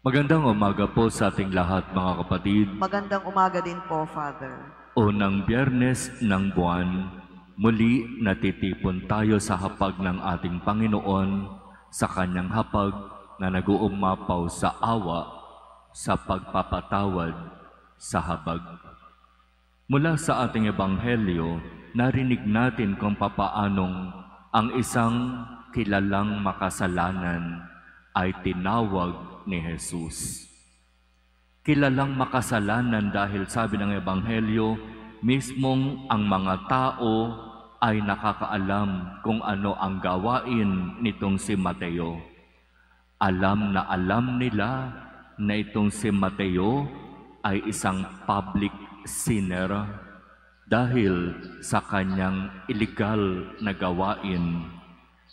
Magandang umaga po sa ating lahat, mga kapatid. Magandang umaga din po, Father. Unang Biyernes ng buwan, muli natitipon tayo sa hapag ng ating Panginoon, sa kanyang hapag na nag-uumapaw sa awa, sa pagpapatawad, sa habag. Mula sa ating Ebanghelyo, narinig natin kung papaanong ang isang kilalang makasalanan ay tinawag ni Jesus. Kilalang makasalanan dahil sabi ng Ebanghelyo, mismong ang mga tao ay nakakaalam kung ano ang gawain nitong si Mateo. Alam na alam nila na itong si Mateo ay isang public sinner dahil sa kanyang illegal na gawain.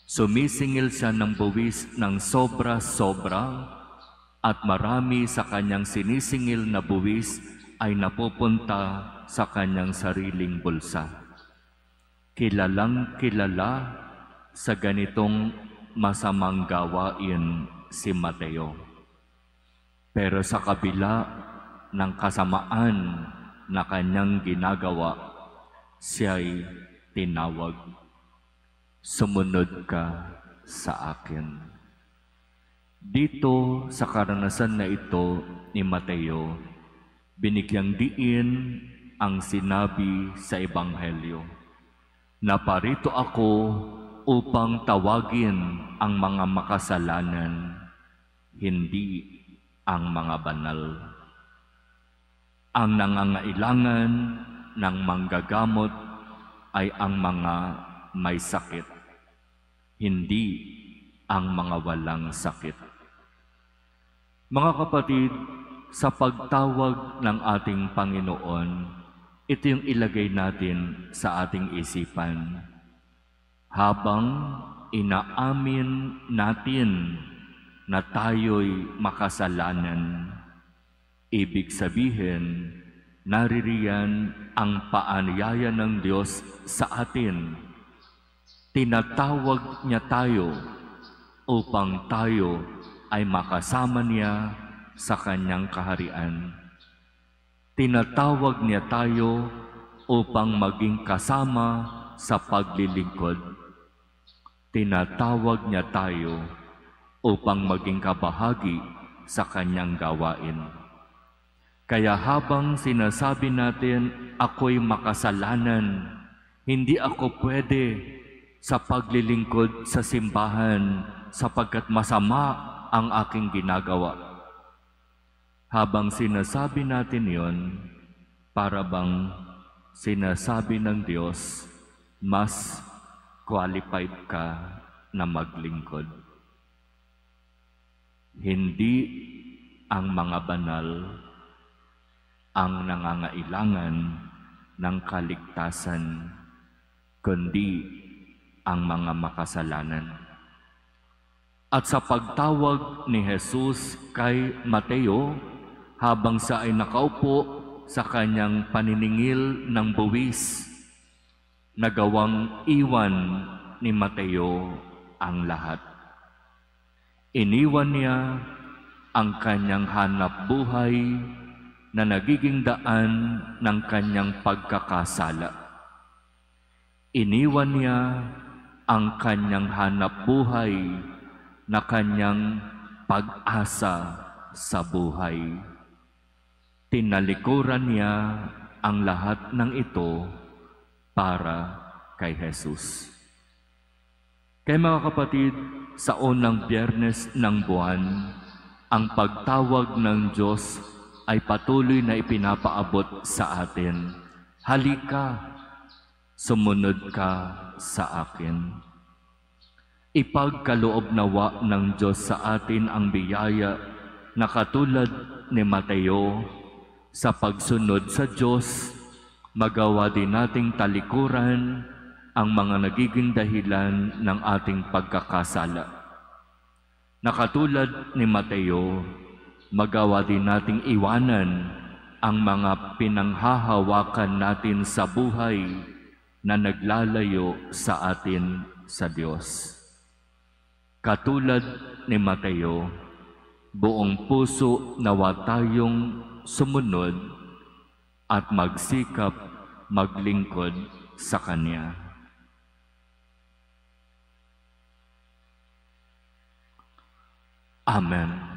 Sumisingil siya ng buwis ng sobra-sobra at marami sa kanyang sinisingil na buwis ay napupunta sa kanyang sariling bulsa. Kilalang kilala sa ganitong masamang gawain si Mateo. Pero sa kabila ng kasamaan na kanyang ginagawa, siya'y tinawag, "Sumunod ka sa akin." Dito sa karanasan na ito ni Mateo, binigyang diin ang sinabi sa Ebanghelyo, "Naparito ako upang tawagin ang mga makasalanan, hindi ang mga banal." Ang nangangailangan ng manggagamot ay ang mga may sakit, hindi ang mga walang sakit. Mga kapatid, sa pagtawag ng ating Panginoon, ito yung ilagay natin sa ating isipan. Habang inaamin natin na tayo'y makasalanan, ibig sabihin, naririyan ang paanyaya ng Diyos sa atin. Tinatawag niya tayo upang tayo ay makasama niya sa kanyang kaharian. Tinatawag niya tayo upang maging kasama sa paglilingkod. Tinatawag niya tayo upang maging kabahagi sa kanyang gawain. Kaya habang sinasabi natin, ako'y makasalanan, hindi ako pwede sa paglilingkod sa simbahan sapagkat masama ang aking ginagawa. Habang sinasabi natin yon, para bang sinasabi ng Diyos, mas qualified ka na maglingkod. Hindi ang mga banal ang nangangailangan ng kaligtasan, kundi ang mga makasalanan. At sa pagtawag ni Jesus kay Mateo, habang siya ay nakaupo sa kanyang paniningil ng buwis, nagawang iwan ni Mateo ang lahat. Iniwan niya ang kanyang hanap buhay na nagiging daan ng kanyang pagkakasala. Iniwan niya ang kanyang hanap buhay na kanyang pag-asa sa buhay. Tinalikuran niya ang lahat ng ito para kay Jesus. Kaya mga kapatid, sa unang Biyernes ng buwan, ang pagtawag ng Diyos ay patuloy na ipinapaabot sa atin. Halika, sumunod ka sa akin. Ipagkaloob nawa ng Diyos sa atin ang biyaya na katulad ni Mateo, sa pagsunod sa Diyos, magawa din nating talikuran ang mga nagiging dahilan ng ating pagkakasala. Na katulad ni Mateo, magawa din nating iwanan ang mga pinanghahawakan natin sa buhay na naglalayo sa atin sa Diyos. Katulad ni Mateo, Buong puso nawa tayong sumunod at magsikap maglingkod sa Kanya. Amen.